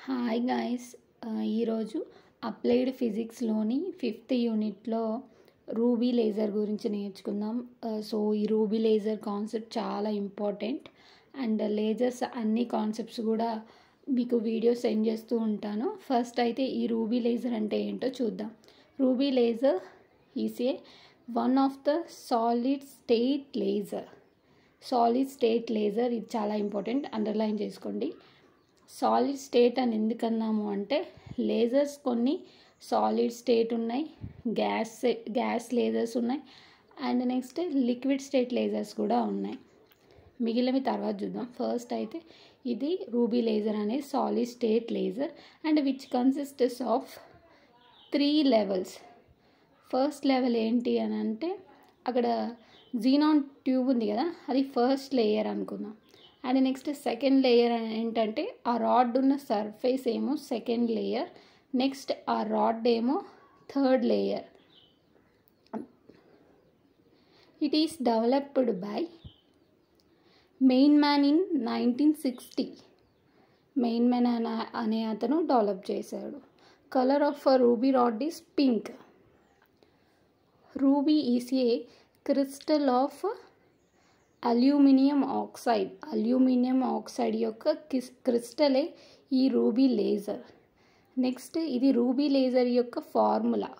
Hi guys, ఈరోజు applied ఫిజిక్స్లోని 5th యూనిట్లో ruby laser గురించి నేర్చుకుందాం. సో ఈ రూబీ లేజర్ కాన్సెప్ట్ చాలా ఇంపార్టెంట్ అండ్ లేజర్స్ అన్ని కాన్సెప్ట్స్ కూడా మీకు వీడియో సెండ్ చేస్తూ ఉంటాను. ఫస్ట్ అయితే ఈ రూబీ లేజర్ అంటే ఏంటో చూద్దాం. Ruby laser is one of the solid state laser. ఇది చాలా ఇంపార్టెంట్, అండర్లైన్ చేసుకోండి. సాలిడ్ స్టేట్ అని ఎందుకన్నాము అంటే లేజర్స్ కొన్ని సాలిడ్ స్టేట్ ఉన్నాయి, గ్యాస్ లేజర్స్ ఉన్నాయి and next liquid state lasers కూడా ఉన్నాయి. మిగిలినవి తర్వాత చూద్దాం. ఫస్ట్ అయితే ఇది రూబీ లేజర్ అనేది solid state laser and which consists of 3 levels. First level ఏంటి అని అంటే అక్కడ జీనాన్ ట్యూబ్ ఉంది కదా, అది ఫస్ట్ లేయర్ అనుకుందాం. అండ్ నెక్స్ట్ సెకండ్ లేయర్ ఏంటంటే ఆ రాడ్ ఉన్న సర్ఫేస్ ఏమో సెకండ్ లేయర్, నెక్స్ట్ ఆ రాడ్ ఏమో third layer. It is developed by Maiman in 1960. Maiman అనే అతను డెవలప్ చేశాడు. Colour of ruby rod is pink. Ruby is a crystal of aluminium oxide యొక్క క్రిస్టలే ఈ రూబీ లేజర్. నెక్స్ట్ ఇది రూబీ లేజర్ యొక్క ఫార్ములా.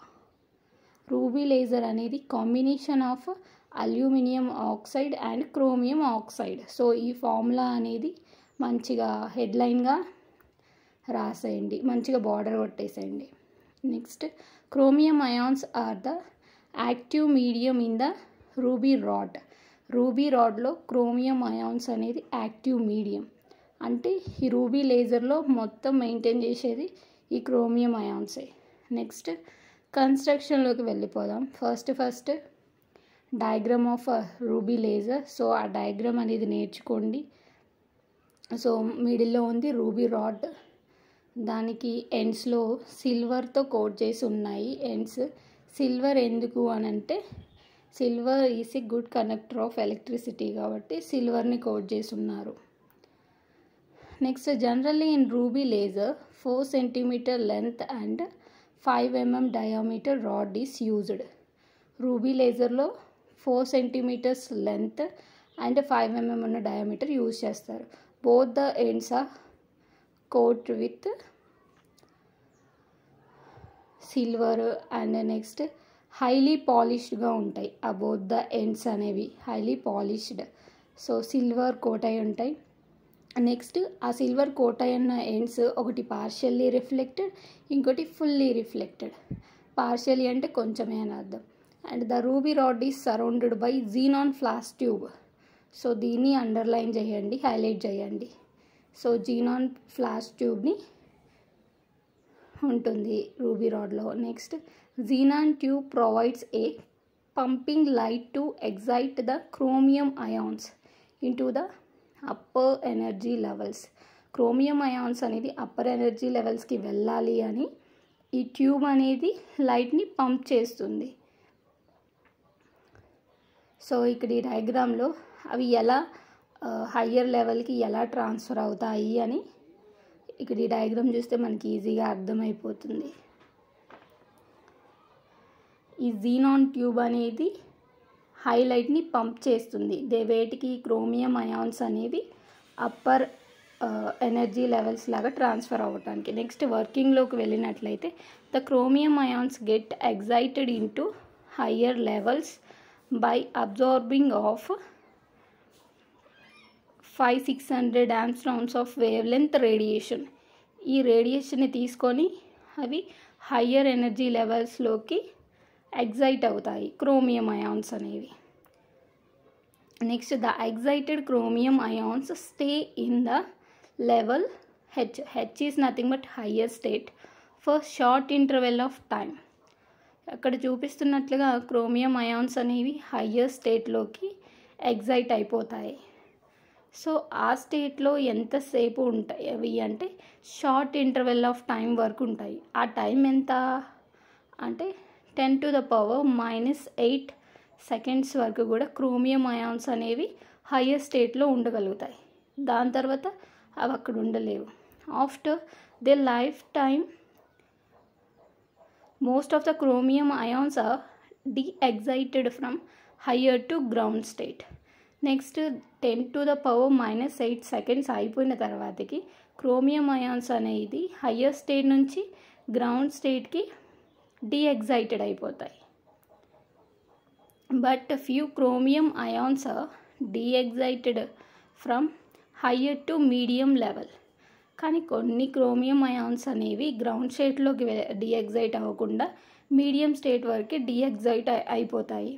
రూబీ లేజర్ అనేది combination of aluminium oxide and chromium oxide. So ఈ ఫార్ములా అనేది మంచిగా హెడ్లైన్గా రాసేయండి, మంచిగా బార్డర్ కొట్టేసేయండి. Next chromium ions are the active medium in the ruby rod. Ruby రాడ్లో క్రోమియం అయాన్స్ అనేది యాక్టివ్ మీడియం. అంటే ఈ రూబీ లేజర్లో మొత్తం మెయింటైన్ చేసేది ఈ క్రోమియం అయాన్సే. నెక్స్ట్ కన్స్ట్రక్షన్లోకి వెళ్ళిపోదాం. First diagram of ruby laser. So ఆ డయాగ్రామ్ అనేది నేర్చుకోండి. సో మిడిల్లో ఉంది రూబీ రాడ్, దానికి ఎండ్స్లో సిల్వర్తో కోట్ చేసి ఉన్నాయి. ఎండ్స్ సిల్వర్ ఎందుకు అని అంటే silver is a good conductor of electricity కాబట్టి సిల్వర్ని కోట్ చేసి ఉన్నారు. Next generally in ruby laser 4 cm length and 5 mm diameter rod is used. Ruby లేజర్లో 4 cm లెంత్ అండ్ 5 mm ఉన్న డయామీటర్ యూజ్ చేస్తారు. Both the ends are coat with silver and next highly పాలిష్డ్గా ఉంటాయి. ఆ both the ends అనేవి highly polished, so silver coat అయి ఉంటాయి. Next ఆ సిల్వర్ కోట్ అయిన ఎండ్స్ ఒకటి పార్షియల్లీ రిఫ్లెక్టెడ్, ఇంకోటి ఫుల్లీ రిఫ్లెక్టెడ్. పార్షియల్లీ అంటే కొంచెమే అని అర్థం. And the ruby rod is surrounded by xenon flash tube. So దీన్ని అండర్లైన్ చేయండి, హైలైట్ చేయండి. సో జీనాన్ ఫ్లాష్ ట్యూబ్ని ఉంటుంది రూబీ రాడ్లో. Next xenon tube provides a pumping light to excite the chromium ions into the upper energy levels. Chromium ions అనేది upper energy లెవెల్స్కి వెళ్ళాలి అని ఈ ట్యూబ్ అనేది లైట్ని పంప్ చేస్తుంది. సో ఇక్కడ ఈ డయాగ్రామ్లో అవి ఎలా హయ్యర్ లెవెల్కి ఎలా ట్రాన్స్ఫర్ అవుతాయి అని ఇక్కడ ఈ డయాగ్రామ్ చూస్తే మనకి ఈజీగా అర్థమైపోతుంది. ఈ జీనాన్ ట్యూబ్ అనేది హైలైట్ని పంప్ చేస్తుంది. వేటికి క్రోమియం అయాన్స్ అనేవి అప్పర్ ఎనర్జీ లెవెల్స్ లాగా ట్రాన్స్ఫర్ అవ్వటానికి. నెక్స్ట్ వర్కింగ్లోకి వెళ్ళినట్లయితే the chromium ions get excited into higher levels by absorbing of 500-600 angstroms of wave length radiation. ఈ రేడియేషన్ని తీసుకొని అవి హయ్యర్ ఎనర్జీ లెవెల్స్లోకి ఎగ్జైట్ అవుతాయి క్రోమియం అయాన్స్ అనేవి. Next the excited chromium ions stay in the level which is nothing but higher state for short interval of time. అక్కడ చూపిస్తున్నట్లుగా chromium ions అనేవి హయ్యర్ స్టేట్లోకి ఎగ్జైట్ అయిపోతాయి. సో ఆ స్టేట్లో ఎంతసేపు ఉంటాయి అవి అంటే షార్ట్ ఇంటర్వెల్ ఆఫ్ టైం వరకు ఉంటాయి. ఆ టైం ఎంత అంటే 10⁻⁻8 సెకండ్స్ వరకు కూడా క్రోమియం అయాన్స్ అనేవి హయ్యర్ స్టేట్లో ఉండగలుగుతాయి. దాని తర్వాత అవి అక్కడ ఉండలేవు. After their lifetime, most of the chromium ions are de-excited from higher to ground state. Next 10⁻⁻8 seconds అయిపోయిన తర్వాతకి క్రోమియం అయాన్స్ అనేది హయ్యర్ స్టేట్ నుంచి గ్రౌండ్ స్టేట్కి డీఎగ్జైటెడ్ అయిపోతాయి. But few chromium ions are deexcited from higher to medium level. కానీ కొన్ని chromium ions అనేవి ground స్టేట్లోకి డీఎగ్జైట్ అవ్వకుండా మీడియం స్టేట్ వరకు డీఎగ్జైట్ అయిపోతాయి.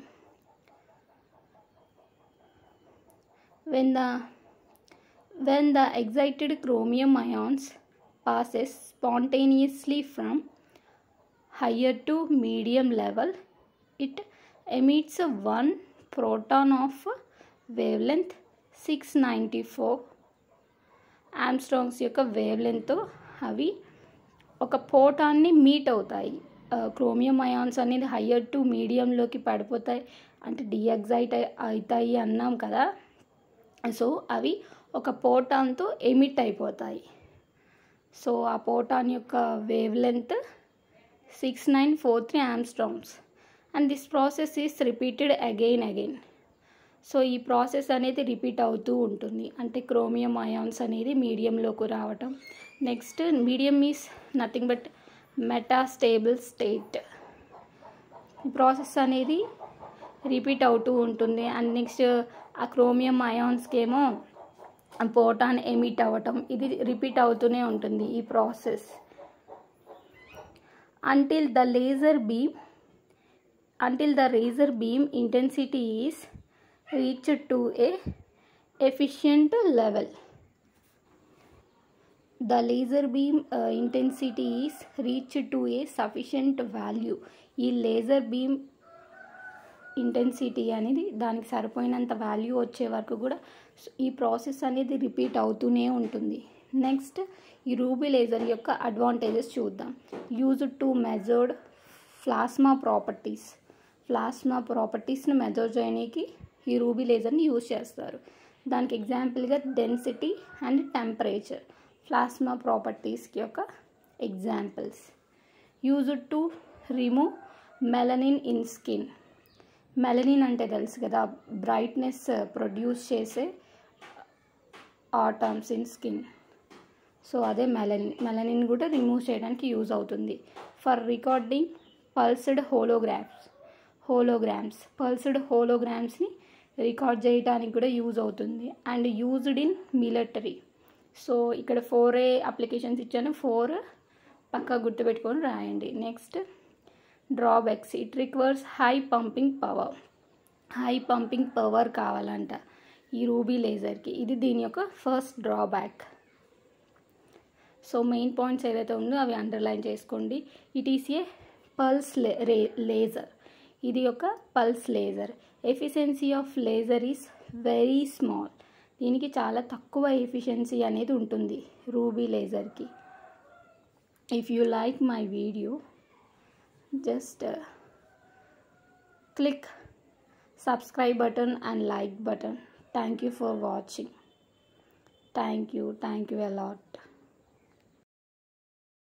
When the excited chromium ions passes spontaneously from higher to medium level, it emits one proton of wavelength 694 ఆమ్స్ట్రాంగ్స్ యొక్క వేవ్లెంగ్త్తో అవి ఒక ప్రోటాన్ని మీట్ అవుతాయి. క్రోమియం అయాన్స్ అనేది హయ్యర్ టు మీడియంలోకి పడిపోతాయి అంటే డీఎగ్జైట్ అవుతాయి అన్నాం కదా. సో అవి ఒక ప్రోటాన్తో ఎమిట్ అయిపోతాయి. సో ఆ ప్రోటాన్ యొక్క wave length 6943 angstroms and this process is repeated again. So ఈ ప్రాసెస్ అనేది రిపీట్ అవుతూ ఉంటుంది. అంటే క్రోమియం అయాన్స్ అనేది మీడియంలోకి రావటం. Next medium is nothing but metastable state. ఈ ప్రాసెస్ అనేది రిపీట్ అవుతూ ఉంటుంది. అండ్ నెక్స్ట్ ఆ క్రోమియం అయాన్స్కి ఏమో ప్రోటాన్ ఎమిట్ అవ్వటం ఇది రిపీట్ అవుతూనే ఉంటుంది ఈ process. until the laser beam intensity is reached to a efficient level. The laser beam intensity is reached to a sufficient value. ఈ లేజర్ బీమ్ ఇంటెన్సిటీ అనేది దానికి సరిపోయినంత వాల్యూ వచ్చే వరకు కూడా ఈ ప్రాసెస్ అనేది రిపీట్ అవుతూనే ఉంటుంది. నెక్స్ట్ ఈ రూబీ లేజర్ యొక్క అడ్వాంటేజెస్ చూద్దాం. యూజ్డ్ టు మెజర్డ్ ప్లాస్మా ప్రాపర్టీస్ని మెజర్ చేయడానికి ఈ రూబీ లేజర్ని యూజ్ చేస్తారు. దానికి ఎగ్జాంపుల్గా డెన్సిటీ అండ్ టెంపరేచర్ ప్లాస్మా ప్రాపర్టీస్కి యొక్క examples. Used to remove melanin in skin. Melanin అంటే తెలుసు కదా, బ్రైట్నెస్ ప్రొడ్యూస్ చేసే ఆటమ్స్ ఇన్ స్కిన్. సో అదే మెలనిన్ కూడా రిమూవ్ చేయడానికి యూజ్ అవుతుంది. ఫర్ రికార్డింగ్ పల్స్డ్ పల్స్డ్ హోలోగ్రామ్స్ని రికార్డ్ చేయడానికి కూడా యూజ్ అవుతుంది. And used in military. So ఇక్కడ 4 అప్లికేషన్స్ ఇచ్చాను, 4 పక్కా గుర్తుపెట్టుకొని రాయండి. Next drawbacks. It requires high pumping power కావాలంట ఈ రూబీ లేజర్కి. ఇది దీని యొక్క first drawback. So main points ఏదైతే ఉందో అవి అండర్లైన్ చేసుకోండి. It is a pulse laser. ఇది ఒక pulse laser. Efficiency of laser is very small. దీనికి చాలా తక్కువ ఎఫిషియన్సీ అనేది ఉంటుంది రూబీ లేజర్కి. If you like my video just click subscribe button and like button. Thank you for watching. Thank you a lot.